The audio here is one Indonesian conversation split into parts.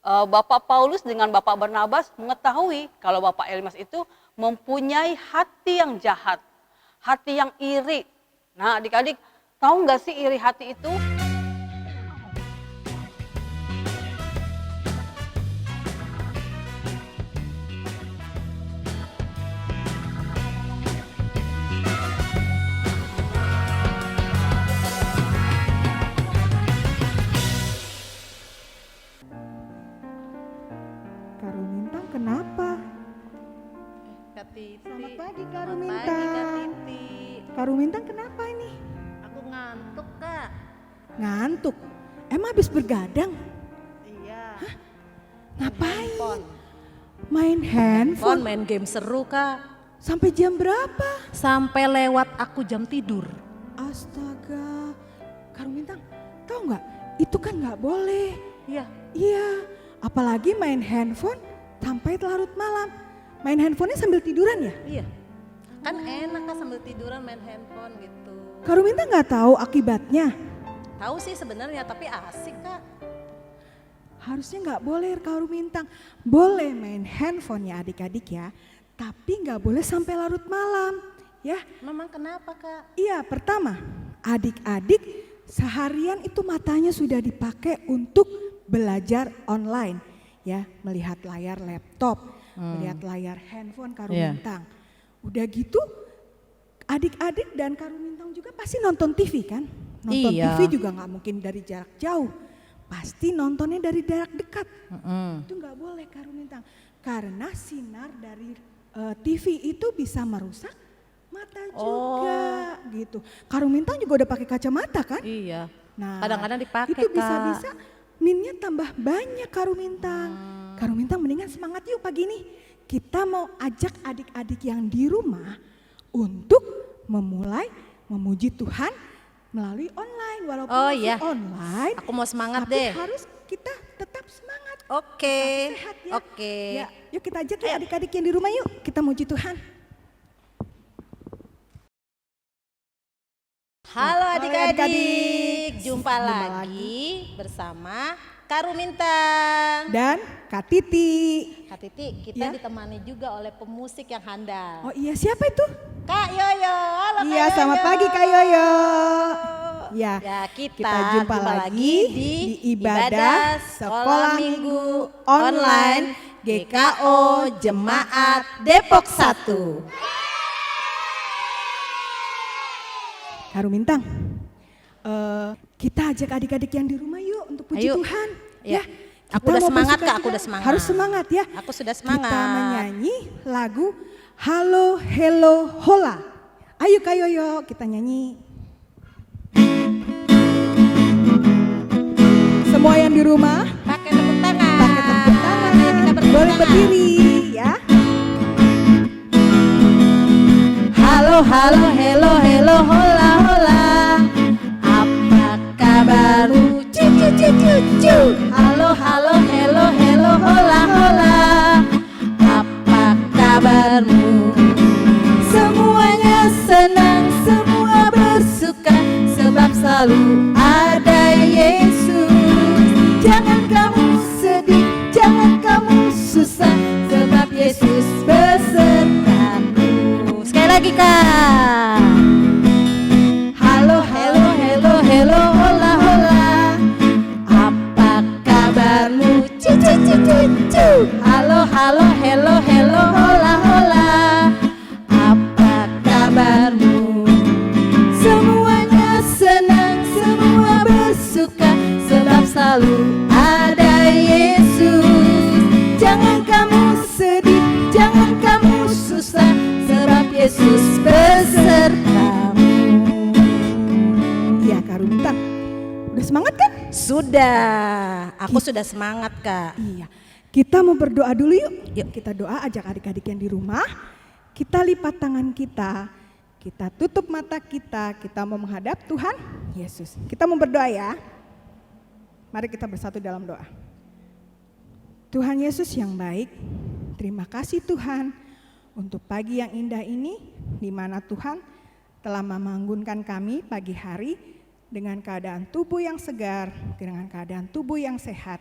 Bapak Paulus dengan Bapak Barnabas mengetahui kalau Bapak Elimas itu mempunyai hati yang jahat, hati yang iri. Nah adik-adik tahu nggak sih iri hati itu? Kak Rumintang kenapa? Kak Titi. Selamat pagi Kak Selamat Rumintang. pagi Kak Titi. Kak Rumintang kenapa ini? Aku ngantuk Kak. Ngantuk? Emang habis bergadang? Iya. Ngapain? Handphone. Main handphone? Main game seru Kak. Sampai jam berapa? Sampai lewat aku jam tidur. Astaga. Kak Rumintang, tahu nggak? Itu kan nggak boleh. Iya. Iya, apalagi main handphone sampai larut malam. Main handphonenya sambil tiduran ya? Iya. Kan enak Kak sambil tiduran main handphone gitu. Kak Rumintang nggak tahu akibatnya? Tahu sih sebenarnya tapi asik Kak. Harusnya nggak boleh Kak Rumintang. Boleh main handphone ya adik-adik ya. Tapi nggak boleh sampai larut malam ya. Memang kenapa Kak? Iya, pertama, adik-adik seharian itu matanya sudah dipakai untuk belajar online ya, melihat layar laptop, melihat layar handphone Kak Rumintang. Udah gitu adik-adik dan Kak Rumintang juga pasti nonton TV kan? Nonton Iya. TV juga nggak mungkin dari jarak jauh. Pasti nontonnya dari jarak dekat. Itu nggak boleh Kak Rumintang. Karena sinar dari TV itu bisa merusak mata juga gitu. Kak Rumintang juga udah pakai kacamata kan? Iya. Nah, Kadang-kadang dipakai itu Kak. bisa-bisa minnya tambah banyak Kak Rumintang. Kak Rumintang mendingan semangat yuk pagi ini. Kita mau ajak adik-adik yang di rumah untuk memulai memuji Tuhan melalui online. Walaupun Oh, masih iya. online, Aku mau semangat tapi deh. harus kita tetap semangat. Oke. Tetap sehat ya. Oke. Ya, yuk kita ajak yuk adik-adik yang di rumah yuk. Kita muji Tuhan. Halo adik-adik, adik-adik. jumpa lagi bersama Kak Rumintang. Dan Kak Titi. Kak Titi, kita Ya. ditemani juga oleh pemusik yang handal. Oh iya, siapa itu? Kak Yoyo, halo Kak Iya, Yoyo. selamat pagi Kak Yoyo. Ya, Ya, kita jumpa lagi di ibadah Sekolah Minggu Online GKO Jemaat Depok 1. Kak Rumintang, kita ajak adik-adik yang di rumah yuk untuk puji Ayo. Tuhan. Ya. Kita Aku udah mau semangat, bersuka Kak, aku cita. udah semangat. Harus semangat ya. Aku sudah semangat. Kita menyanyi lagu Halo Hello Hola. Ayo Kak Yoyo, kita nyanyi. Semua yang di rumah Pakai tepuk tangan. pakai tepuk tangan. Ayo kita bertepuk Boleh tangan. berdiri ya. Halo, halo, hello, hello, hola, hola. Apa kabarmu? Cucu, cucu, cucu. Halo, halo, hello, hello, hola, hola. Apa kabarmu? Semuanya senang, semua bersuka, sebab selalu ada Yesus. Jangan kamu sedih, jangan kamu susah, sebab Yesus besertamu. Sekali lagi Kak. Halo, hello, hello, hello, hola, hola. Apa kabarmu? Cucu, cucu, cucu. Halo, halo, hello, hello, hola, hola. Apa kabarmu? Semuanya senang, semua bersuka, sebab selalu ada Yesus. Jangan kamu sedih, jangan kamu susah, sebab Yesus besertamu. Iya Kak Rumintang, udah semangat kan? Sudah, aku sudah semangat Kak. Iya, kita mau berdoa dulu yuk. Yuk kita doa, ajak adik-adik yang di rumah. Kita lipat tangan kita tutup mata kita mau menghadap Tuhan Yesus. Kita mau berdoa ya. Mari kita bersatu dalam doa. Tuhan Yesus yang baik, terima kasih Tuhan untuk pagi yang indah ini, di mana Tuhan telah membangunkan kami pagi hari dengan keadaan tubuh yang segar, dengan keadaan tubuh yang sehat.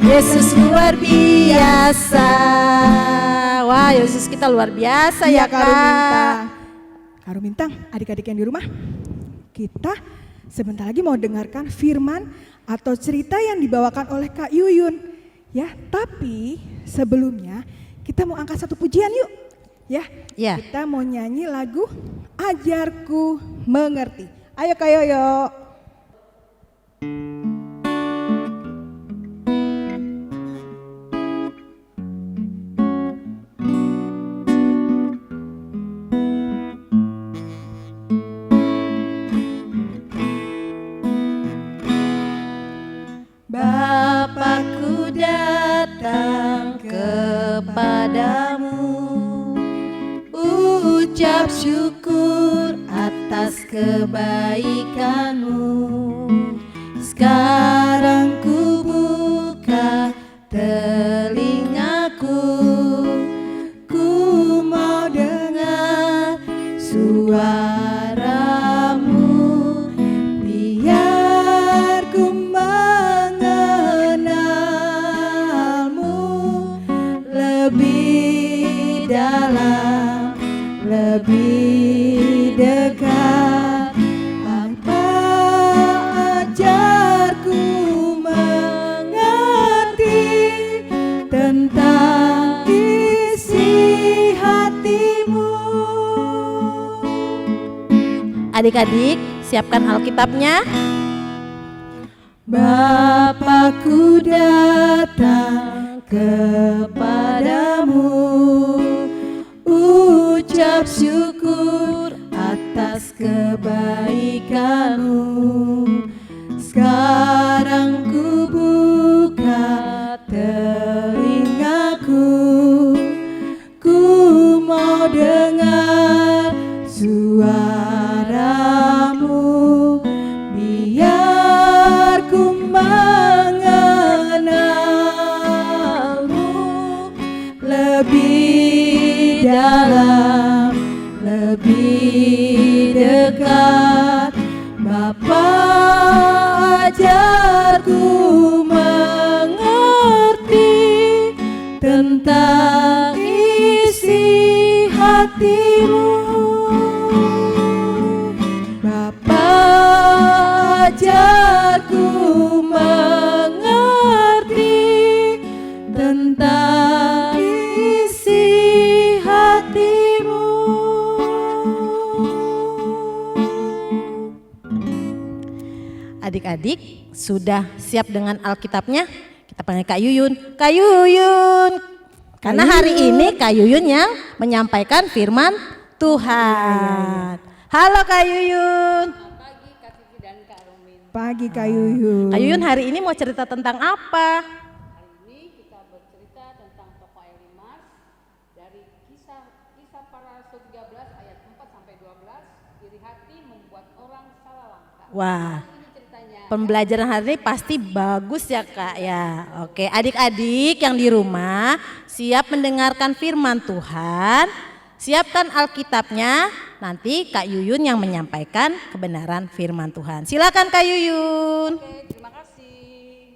Yesus luar biasa. Wah, Yesus kita luar biasa ya, Kak Rumintang. Kak. Kak Rumintang, adik-adik yang di rumah, kita sebentar lagi mau dengarkan firman atau cerita yang dibawakan oleh Kak Yuyun. Ya, tapi sebelumnya kita mau angkat satu pujian yuk. Ya, Ya. kita mau nyanyi lagu Ajarku Mengerti. Ayo Kak Yoyo. Bapakku datang kepadamu, ucap syukur atas kebaikanmu. Sekarang ku buka telingaku, ku mau dengar suaramu, biar ku mengenalmu lebih dalam, lebih dekat. Apa ajarku mengerti tentang isi hatimu. Adik-adik, siapkan Alkitabnya. Bapakku datang kepadamu, ucap syukur atas kebaikanmu. Sekarang ku buka telingaku, ku mau dengar suaramu, biar ku mengenalmu lebih dalam, lebih dekat. Bapa, ajarku mengerti tentang isi hatimu. Bapa, ajarku mengerti tentang isi hatimu. Adik-adik sudah siap dengan Alkitabnya? Kita panggil Kak Yuyun. Kak Yuyun. Karena hari ini Kak Yuyun yang menyampaikan firman Tuhan. Halo Kak Yuyun. Pagi Kak Yuyun. Kak Yuyun hari ini mau cerita tentang apa? Ini kita bercerita tentang tokoh Elimas dari kisah para rasul 13 ayat 4 sampai 12. Iri hati membuat orang salah langkah. Wah, Ini ceritanya. pembelajaran hari ini pasti bagus ya Kak ya. Oke, adik-adik yang di rumah siap mendengarkan firman Tuhan. Siapkan Alkitabnya, nanti Kak Yuyun yang menyampaikan kebenaran firman Tuhan. Silakan Kak Yuyun. Oke, terima kasih.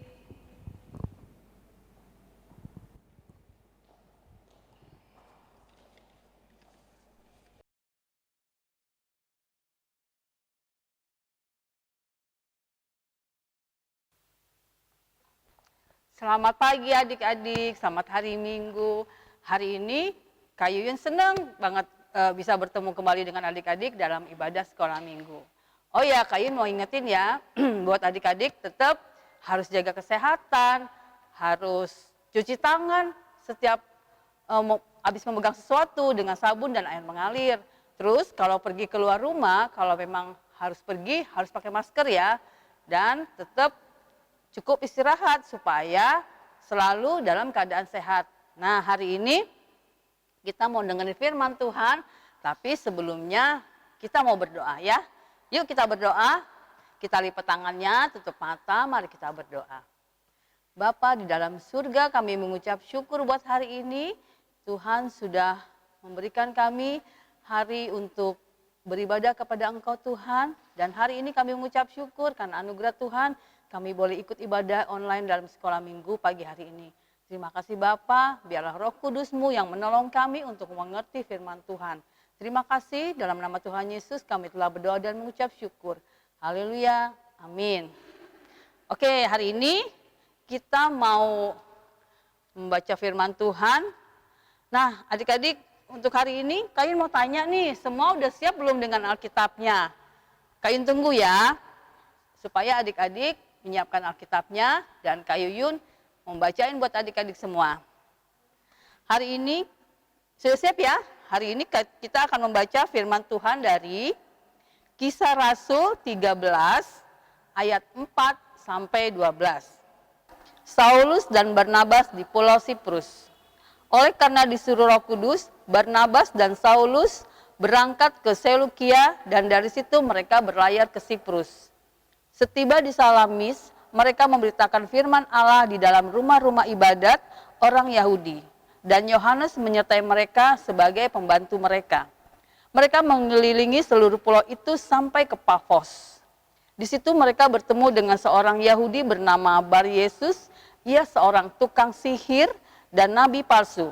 Selamat pagi adik-adik, selamat hari Minggu. Hari ini Kak Yuyun senang banget bisa bertemu kembali dengan adik-adik dalam ibadah sekolah minggu. Oh ya, Kak Yuyun mau ingetin ya, buat adik-adik tetap harus jaga kesehatan, harus cuci tangan setiap habis memegang sesuatu dengan sabun dan air mengalir. Terus kalau pergi keluar rumah, kalau memang harus pergi, harus pakai masker ya. Dan tetap cukup istirahat supaya selalu dalam keadaan sehat. Nah, hari ini kita mau dengerin firman Tuhan, tapi sebelumnya kita mau berdoa ya. Yuk kita berdoa, kita lipat tangannya, tutup mata, mari kita berdoa. Bapa di dalam surga, kami mengucap syukur buat hari ini. Tuhan sudah memberikan kami hari untuk beribadah kepada Engkau Tuhan. Dan hari ini kami mengucap syukur karena anugerah Tuhan kami boleh ikut ibadah online dalam sekolah minggu pagi hari ini. Terima kasih Bapa, biarlah Roh Kudus-Mu yang menolong kami untuk mengerti firman Tuhan. Terima kasih, dalam nama Tuhan Yesus kami telah berdoa dan mengucap syukur. Haleluya, amin. Oke, hari ini kita mau membaca firman Tuhan. Nah, adik-adik, untuk hari ini Kayun mau tanya nih, semua udah siap belum dengan Alkitabnya? Kayun tunggu ya, supaya adik-adik menyiapkan Alkitabnya dan Kayun membacain buat adik-adik semua. Hari ini, sudah siap ya? Hari ini kita akan membaca firman Tuhan dari Kisah Rasul 13 ayat 4 sampai 12. Saulus dan Barnabas di Pulau Siprus. Oleh karena disuruh Roh Kudus, Barnabas dan Saulus berangkat ke Selukia dan dari situ mereka berlayar ke Siprus. Setiba di Salamis, mereka memberitakan firman Allah di dalam rumah-rumah ibadat orang Yahudi. Dan Yohanes menyertai mereka sebagai pembantu mereka. Mereka mengelilingi seluruh pulau itu sampai ke Pafos. Di situ mereka bertemu dengan seorang Yahudi bernama Bar Yesus. Ia seorang tukang sihir dan nabi palsu.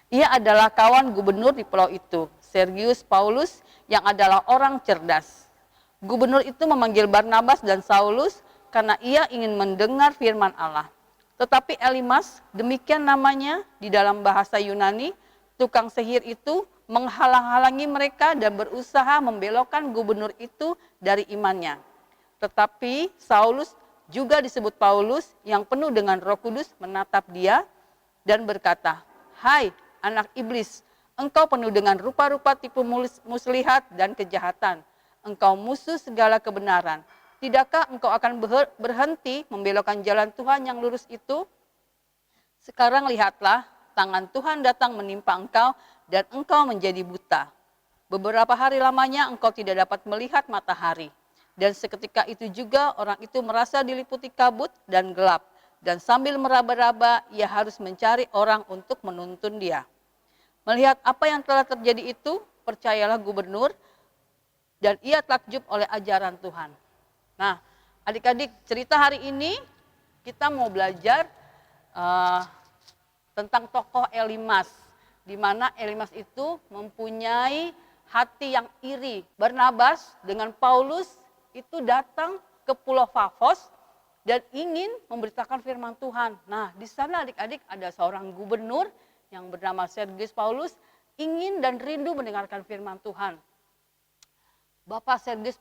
Ia adalah kawan gubernur di pulau itu, Sergius Paulus, yang adalah orang cerdas. Gubernur itu memanggil Barnabas dan Saulus karena ia ingin mendengar firman Allah. Tetapi Elimas, demikian namanya di dalam bahasa Yunani, tukang sihir itu menghalang-halangi mereka dan berusaha membelokkan gubernur itu dari imannya. Tetapi Saulus, juga disebut Paulus, yang penuh dengan Roh Kudus menatap dia dan berkata, "Hai anak iblis, engkau penuh dengan rupa-rupa tipu muslihat dan kejahatan. Engkau musuh segala kebenaran. Tidakkah engkau akan berhenti membelokkan jalan Tuhan yang lurus itu? Sekarang lihatlah, tangan Tuhan datang menimpa engkau dan engkau menjadi buta. Beberapa hari lamanya engkau tidak dapat melihat matahari. Dan seketika itu juga orang itu merasa diliputi kabut dan gelap. Dan sambil meraba-raba ia harus mencari orang untuk menuntun dia. Melihat apa yang telah terjadi itu, percayalah gubernur dan ia takjub oleh ajaran Tuhan." Nah, adik-adik, cerita hari ini kita mau belajar tentang tokoh Elimas, di mana Elimas itu mempunyai hati yang iri. Barnabas dengan Paulus itu datang ke Pulau Pafos dan ingin memberitakan firman Tuhan. Nah, di sana adik-adik ada seorang gubernur yang bernama Sergius Paulus ingin dan rindu mendengarkan firman Tuhan. Bapak Sergius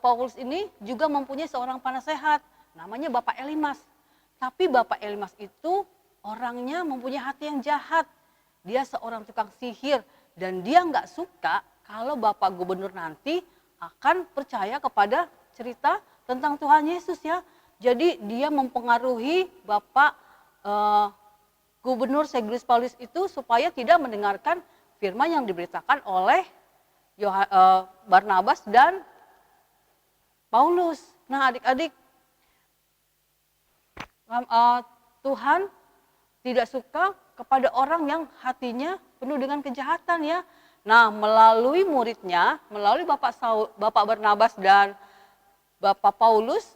Paulus ini juga mempunyai seorang penasehat, namanya Bapak Elimas. Tapi Bapak Elimas itu orangnya mempunyai hati yang jahat. Dia seorang tukang sihir dan dia nggak suka kalau Bapak Gubernur nanti akan percaya kepada cerita tentang Tuhan Yesus ya. Jadi dia mempengaruhi Bapak Gubernur Sergius Paulus itu supaya tidak mendengarkan firman yang diberitakan oleh Barnabas dan Paulus. Nah adik-adik, Tuhan tidak suka kepada orang yang hatinya penuh dengan kejahatan ya. Nah melalui muridnya, melalui Bapak Barnabas dan Bapak Paulus,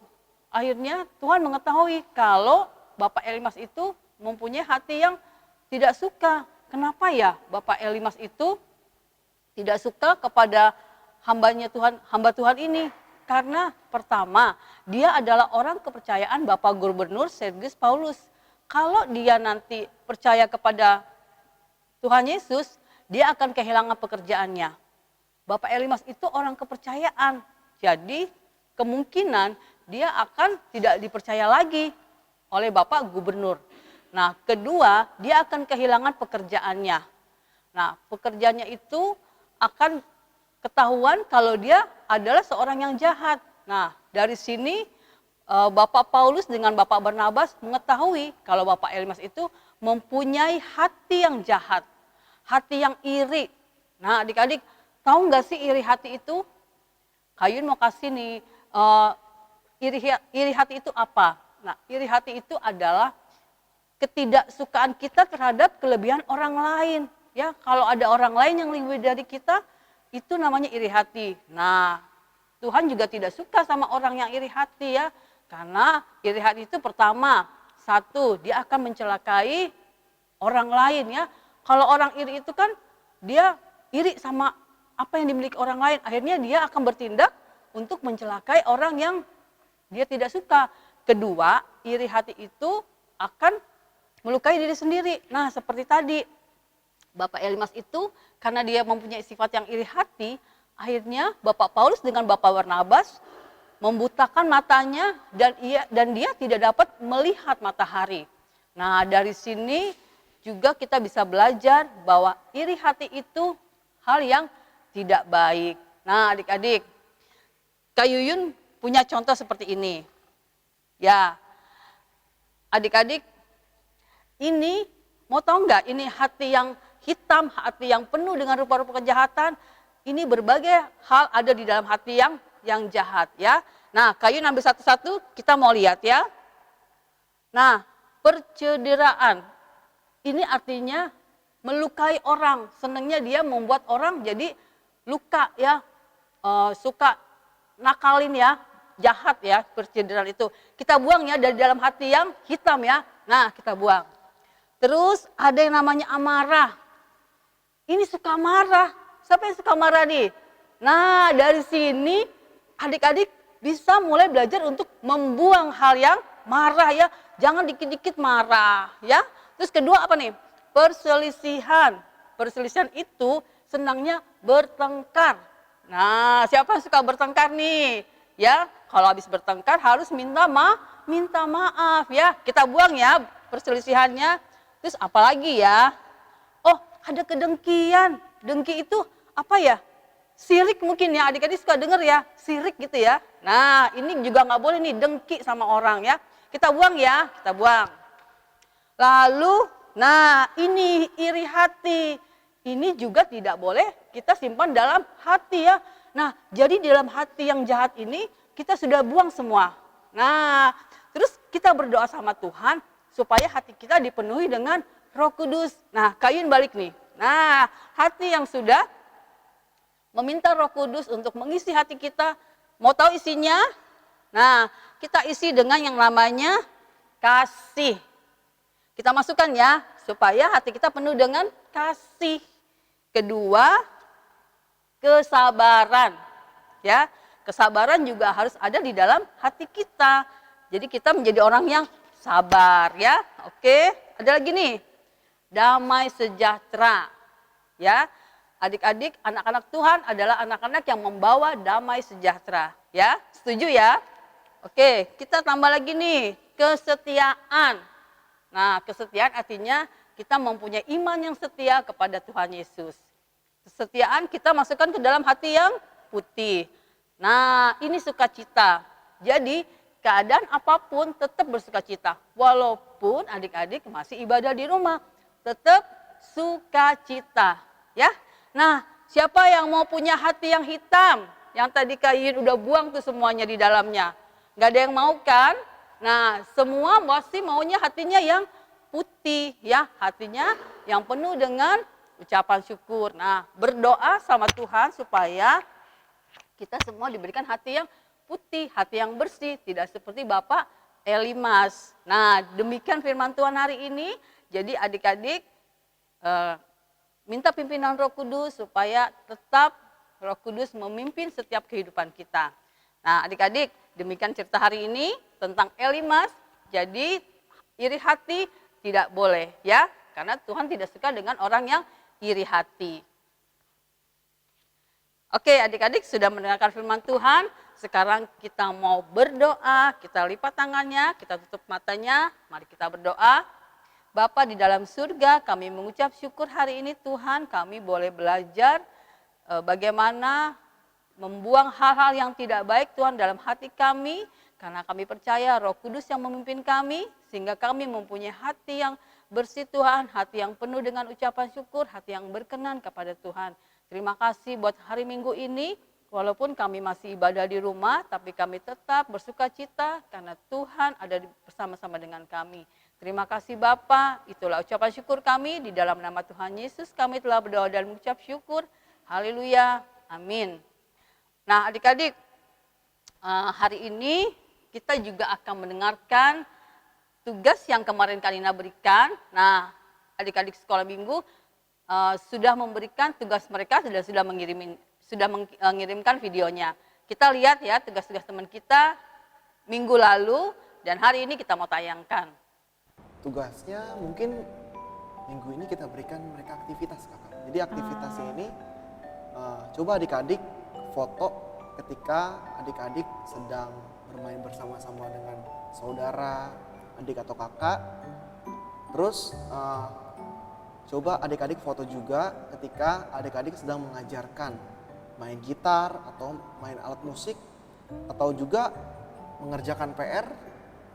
akhirnya Tuhan mengetahui kalau Bapak Elimas itu mempunyai hati yang tidak suka. Kenapa ya Bapak Elimas itu tidak suka kepada hamba Tuhan ini? Karena pertama, dia adalah orang kepercayaan Bapak Gubernur Sergius Paulus. Kalau dia nanti percaya kepada Tuhan Yesus, dia akan kehilangan pekerjaannya. Bapak Elimas itu orang kepercayaan. Jadi kemungkinan dia akan tidak dipercaya lagi oleh Bapak Gubernur. Nah, kedua, dia akan kehilangan pekerjaannya. Nah, pekerjaannya itu akan ketahuan kalau dia adalah seorang yang jahat. Nah, dari sini Bapak Paulus dengan Bapak Barnabas mengetahui kalau Bapak Elimas itu mempunyai hati yang jahat, hati yang iri. Nah, adik-adik, tahu nggak sih iri hati itu? Kayun mau kasih nih, iri hati itu apa? Nah, iri hati itu adalah ketidaksukaan kita terhadap kelebihan orang lain. Ya, kalau ada orang lain yang lebih dari kita, itu namanya iri hati. Nah, Tuhan juga tidak suka sama orang yang iri hati ya. Karena iri hati itu pertama, satu, dia akan mencelakai orang lain ya. Kalau orang iri itu kan dia iri sama apa yang dimiliki orang lain. Akhirnya dia akan bertindak untuk mencelakai orang yang dia tidak suka. Kedua, iri hati itu akan melukai diri sendiri. Nah, seperti tadi, Bapak Elimas itu karena dia mempunyai sifat yang iri hati, akhirnya Bapak Paulus dengan Bapak Barnabas membutakan matanya dan dia tidak dapat melihat matahari. Nah, dari sini juga kita bisa belajar bahwa iri hati itu hal yang tidak baik. Nah, adik-adik, Kak Yuyun punya contoh seperti ini. Ya, adik-adik, ini mau tahu nggak, ini hati yang hitam, hati yang penuh dengan rupa-rupa kejahatan, ini berbagai hal ada di dalam hati yang jahat ya. Nah, Kak Yuyun ambil satu-satu, kita mau lihat ya. Nah, percederaan, ini artinya melukai orang, senangnya dia membuat orang jadi luka ya, suka nakalin ya, jahat ya, percederaan itu. Kita buang ya dari dalam hati yang hitam ya. Nah, kita buang. Terus ada yang namanya amarah. Ini suka marah. Siapa yang suka marah nih? Nah, dari sini adik-adik bisa mulai belajar untuk membuang hal yang marah ya. Jangan dikit-dikit marah ya. Terus kedua apa nih? Perselisihan. Perselisihan itu senangnya bertengkar. Nah, siapa yang suka bertengkar nih? Ya, kalau habis bertengkar harus minta maaf ya. Kita buang ya perselisihannya. Terus apalagi ya? Oh, ada kedengkian. Dengki itu apa ya? Sirik mungkin ya, adik-adik suka denger ya, sirik gitu ya. Nah, ini juga nggak boleh nih, dengki sama orang ya. Kita buang ya, kita buang. Lalu, nah ini iri hati. Ini juga tidak boleh kita simpan dalam hati ya. Nah, jadi di dalam hati yang jahat ini kita sudah buang semua. Nah, terus kita berdoa sama Tuhan supaya hati kita dipenuhi dengan Roh Kudus. Nah, Kak Yun balik nih. Nah, hati yang sudah meminta Roh Kudus untuk mengisi hati kita, mau tahu isinya? Nah, kita isi dengan yang namanya kasih. Kita masukkan ya, supaya hati kita penuh dengan kasih. Kedua, kesabaran. Ya, kesabaran juga harus ada di dalam hati kita. Jadi kita menjadi orang yang sabar ya. Oke, ada lagi nih. Damai sejahtera. Ya. Adik-adik, anak-anak Tuhan adalah anak-anak yang membawa damai sejahtera. Ya, setuju ya? Oke, kita tambah lagi nih, kesetiaan. Nah, kesetiaan artinya kita mempunyai iman yang setia kepada Tuhan Yesus. Kesetiaan kita masukkan ke dalam hati yang putih. Nah, ini sukacita. Jadi, keadaan apapun tetap bersukacita. Walaupun adik-adik masih ibadah di rumah, tetap sukacita. Ya. Nah, siapa yang mau punya hati yang hitam? Yang tadi Kak Yun udah buang tuh semuanya di dalamnya. Gak ada yang mau kan? Nah, semua pasti maunya hatinya yang putih ya. Hatinya yang penuh dengan ucapan syukur. Nah, berdoa sama Tuhan supaya kita semua diberikan hati yang putih, hati yang bersih. Tidak seperti Bapak Elimas. Nah, demikian firman Tuhan hari ini. Jadi adik-adik minta pimpinan Roh Kudus supaya tetap Roh Kudus memimpin setiap kehidupan kita. Nah, adik-adik, demikian cerita hari ini tentang Elimas. Jadi iri hati tidak boleh ya, karena Tuhan tidak suka dengan orang yang iri hati. Oke, adik-adik sudah mendengarkan firman Tuhan. Sekarang kita mau berdoa, kita lipat tangannya, kita tutup matanya. Mari kita berdoa. Bapa di dalam surga, kami mengucap syukur hari ini Tuhan, kami boleh belajar bagaimana membuang hal-hal yang tidak baik Tuhan dalam hati kami, karena kami percaya Roh Kudus yang memimpin kami, sehingga kami mempunyai hati yang bersih Tuhan, hati yang penuh dengan ucapan syukur, hati yang berkenan kepada Tuhan. Terima kasih buat hari Minggu ini, walaupun kami masih ibadah di rumah, tapi kami tetap bersuka cita karena Tuhan ada bersama-sama dengan kami. Terima kasih Bapa, itulah ucapan syukur kami, di dalam nama Tuhan Yesus kami telah berdoa dan mengucap syukur. Haleluya, amin. Nah adik-adik, hari ini kita juga akan mendengarkan tugas yang kemarin Karina berikan. Nah, adik-adik sekolah minggu sudah memberikan tugas mereka, sudah mengirimkan videonya. Kita lihat ya tugas-tugas teman kita minggu lalu dan hari ini kita mau tayangkan. Tugasnya mungkin minggu ini kita berikan mereka aktivitas, Kakak. Jadi aktivitasnya ini coba adik-adik foto ketika adik-adik sedang bermain bersama-sama dengan saudara, adik atau kakak. Terus coba adik-adik foto juga ketika adik-adik sedang mengajarkan main gitar atau main alat musik atau juga mengerjakan PR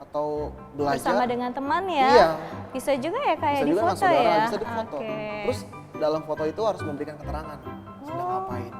atau belajar bersama dengan teman ya. Iya. Bisa juga ya kayak Bisa di juga dengan foto saudara, ya. bisa difoto. Oke. Terus dalam foto itu harus memberikan keterangan sedang ngapain.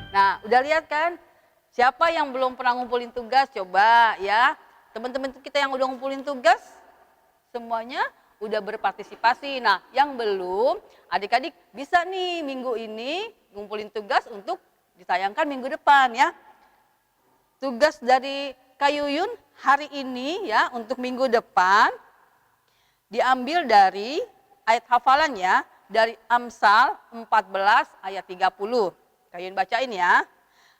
Nah, udah lihat kan? Siapa yang belum pernah ngumpulin tugas? Coba ya. Teman-teman kita yang udah ngumpulin tugas, semuanya udah berpartisipasi. Nah, yang belum, adik-adik bisa nih minggu ini ngumpulin tugas untuk ditayangkan minggu depan ya. Tugas dari Kak Yuyun hari ini ya untuk minggu depan diambil dari ayat hafalannya dari Amsal 14 ayat 30. Kak Yuyun bacain ya.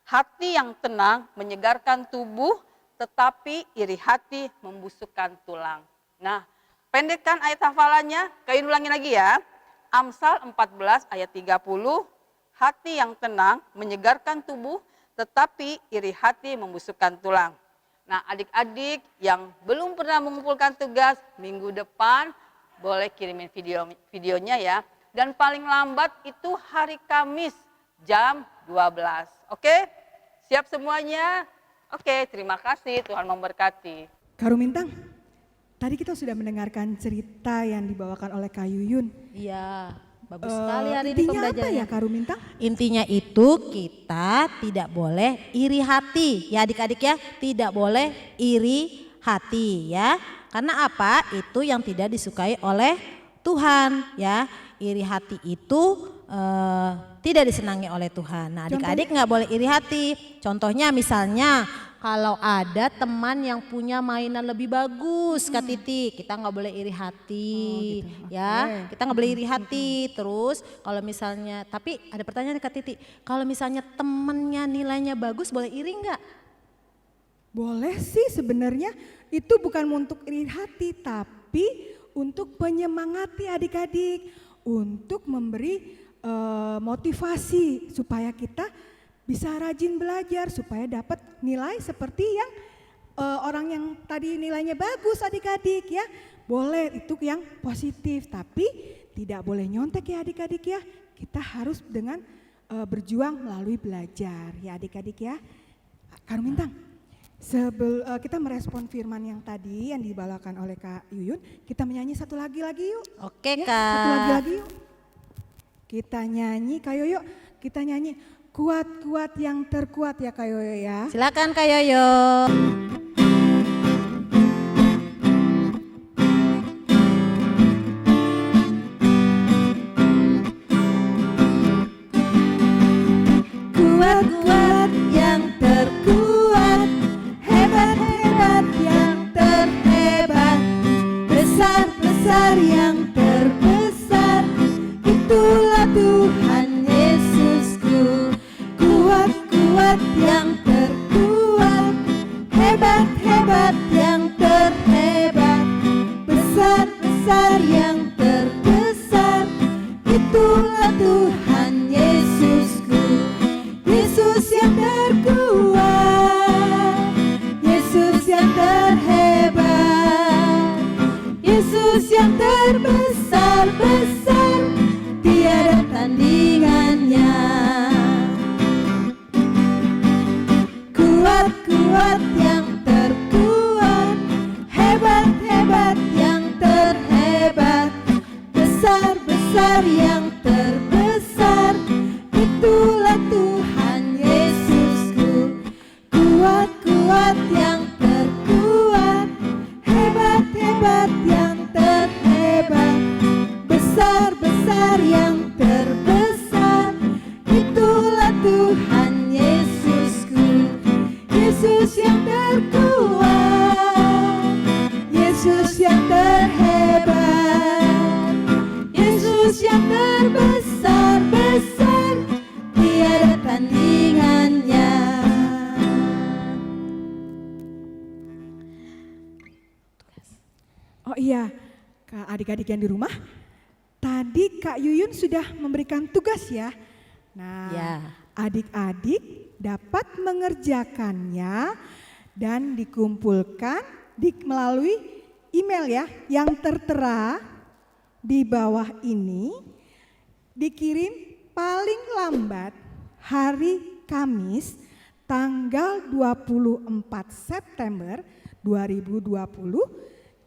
Hati yang tenang menyegarkan tubuh, tetapi iri hati membusukkan tulang. Nah, pendekkan ayat hafalannya, Kak Yuyun ulangi lagi ya. Amsal 14 ayat 30, hati yang tenang menyegarkan tubuh, tetapi iri hati membusukkan tulang. Nah, adik-adik yang belum pernah mengumpulkan tugas, minggu depan boleh kirimin videonya ya. Dan paling lambat itu hari Kamis jam 12. Oke? Siap semuanya? Oke, terima kasih. Tuhan memberkati. Kak Rumintang, tadi kita sudah mendengarkan cerita yang dibawakan oleh Kak Yuyun. Iya, bagus sekali hari ini Intinya apa pembelajarannya. ya Kak Rumintang? Intinya itu kita tidak boleh iri hati ya adik-adik ya, tidak boleh iri hati ya. Karena apa? Itu yang tidak disukai oleh Tuhan ya. Iri hati itu tidak disenangi oleh Tuhan. Nah adik-adik nggak boleh iri hati. Contohnya misalnya kalau ada teman yang punya mainan lebih bagus Kak Titi, kita nggak boleh iri hati ya. Kita nggak boleh iri hati. Terus kalau misalnya, tapi ada pertanyaan Kak Titi, kalau misalnya temennya nilainya bagus boleh iri nggak? Boleh sih sebenarnya, itu bukan untuk iri hati tapi untuk menyemangati adik-adik, untuk memberi motivasi supaya kita bisa rajin belajar, supaya dapat nilai seperti yang orang yang tadi nilainya bagus adik-adik ya. Boleh, itu yang positif, tapi tidak boleh nyontek ya adik-adik ya. Kita harus dengan berjuang melalui belajar ya adik-adik ya. Kak Rumintang, kita merespon firman yang tadi yang dibawakan oleh Kak Yuyun, kita menyanyi satu lagi yuk. Oke Ya, Kak. satu lagi yuk. Kita nyanyi Kak Yoyo, kita nyanyi kuat-kuat yang terkuat ya Kak Yoyo ya. Silakan Kak Yoyo. Kuat-kuat yang terkuat, hebat-hebat yang terhebat, besar-besar yang terbesar, itulah Tuhan Yesusku. Kuat-kuat yang terkuat, hebat-hebat yang terhebat, besar-besar yang terbesar, itulah Tuhan Yesusku. Yesus yang terkuat, Yesus yang terhebat, Yesus yang terbesar-besar, tiada tandingannya. Kuat-kuat yang terkuat, hebat-hebat yang terhebat, besar-besar yang terbesar, itulah Tuhan Yesusku. Kuat-kuat yang terkuat, hebat-hebat yang terhebat, besar-besar yang terbesar, itulah Tuhan Yesusku. Yesus yang terkuat, Yesus yang terhebat, Yesus yang terbesar-besar, tiada tandingannya. Oh iya, Kak adik-adik yang di rumah, tadi Kak Yuyun sudah memberikan tugas ya. Nah, Ya. adik-adik dapat mengerjakannya dan dikumpulkan melalui email ya yang tertera di bawah ini, dikirim paling lambat hari Kamis tanggal 24 September 2020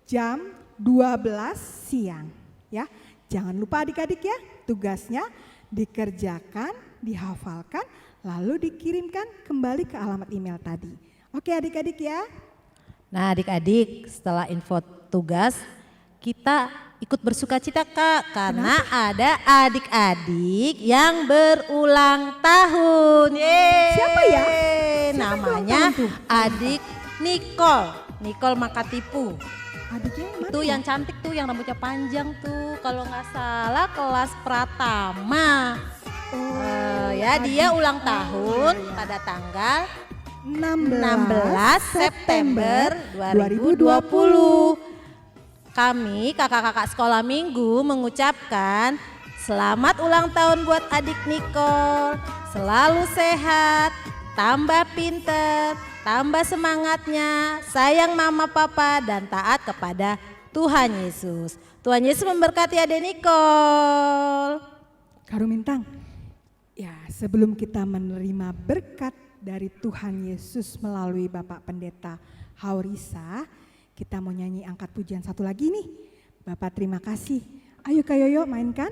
jam 12 siang ya. Jangan lupa adik-adik ya, tugasnya dikerjakan, dihafalkan, lalu dikirimkan kembali ke alamat email tadi. Oke adik-adik ya. Nah adik-adik setelah info tugas kita ikut bersuka cita Kak karena ada adik-adik yang berulang tahun. Yeay. Siapa ya? Namanya Siapa yang ulang tahun tuh? adik Nicole Makatipu. Adiknya yang mana? Itu yang cantik tuh, yang rambutnya panjang tuh, kalau nggak salah kelas Pratama. Ya dia ulang tahun pada tanggal 16 September 2020. Kami kakak-kakak sekolah minggu mengucapkan selamat ulang tahun buat adik Nicole. Selalu sehat, tambah pinter, tambah semangatnya, sayang mama papa dan taat kepada Tuhan Yesus. Tuhan Yesus memberkati adik Nicole. Kak Rumintang, Ya, sebelum kita menerima berkat dari Tuhan Yesus melalui Bapak Pendeta Haurisa, kita mau nyanyi angkat pujian satu lagi nih. Bapak terima kasih. Ayo Kak Yoyo mainkan.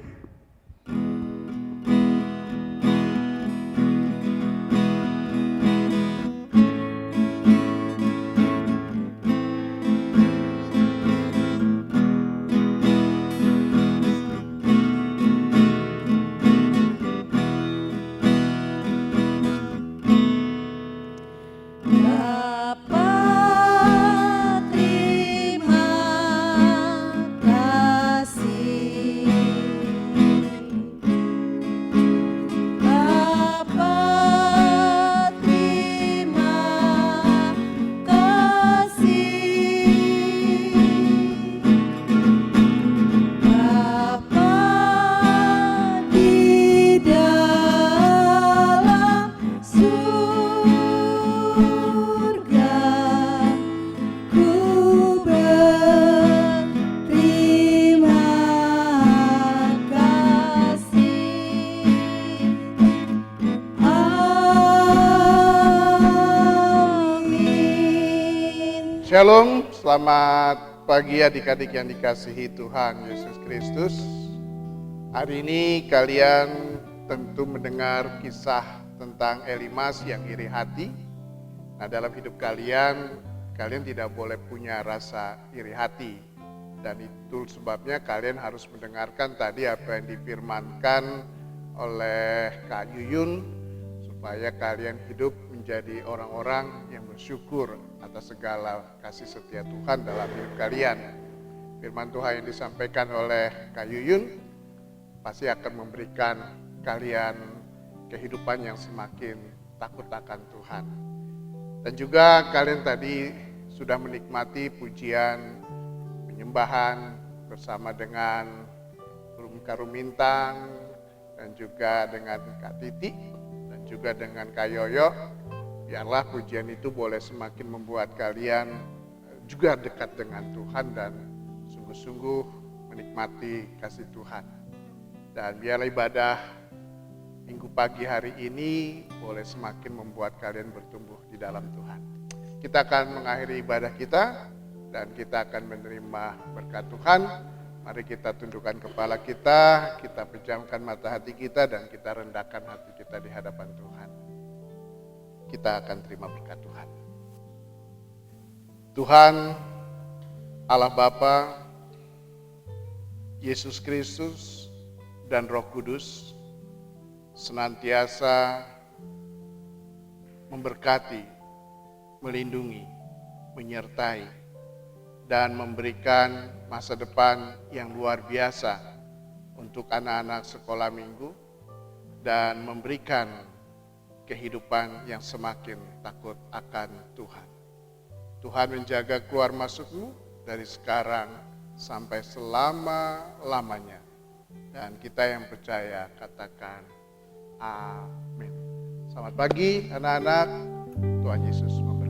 Bapa terima kasih, Bapa terima kasih, Bapa di dalam surga, ku berterima kasih. Amin. Shalom, selamat pagi adik-adik yang dikasihi Tuhan Yesus Kristus. Hari ini kalian tentu mendengar kisah tentang Elimas yang iri hati. Nah, dalam hidup kalian tidak boleh punya rasa iri hati. Dan itu sebabnya kalian harus mendengarkan tadi apa yang difirmankan oleh Kak Yuyun, supaya kalian hidup menjadi orang-orang yang bersyukur atas segala kasih setia Tuhan dalam hidup kalian. Firman Tuhan yang disampaikan oleh Kak Yuyun pasti akan memberikan kalian kehidupan yang semakin takut akan Tuhan. Dan juga kalian tadi sudah menikmati pujian penyembahan bersama dengan Karumintang dan juga dengan Kak Titi dan juga dengan Kak Yoyo. Biarlah pujian itu boleh semakin membuat kalian juga dekat dengan Tuhan dan sungguh-sungguh menikmati kasih Tuhan. Dan biarlah ibadah minggu pagi hari ini boleh semakin membuat kalian bertumbuh di dalam Tuhan. Kita akan mengakhiri ibadah kita dan kita akan menerima berkat Tuhan. Mari kita tundukkan kepala kita pejamkan mata hati kita dan kita rendahkan hati kita di hadapan Tuhan. Kita akan terima berkat Tuhan. Tuhan, Allah Bapa, Yesus Kristus, dan Roh Kudus senantiasa memberkati, melindungi, menyertai, dan memberikan masa depan yang luar biasa untuk anak-anak sekolah minggu dan memberikan kehidupan yang semakin takut akan Tuhan. Tuhan menjaga keluar masukmu dari sekarang sampai selama-lamanya. Dan kita yang percaya katakan amin. Selamat pagi anak-anak, Tuhan Yesus memberkati.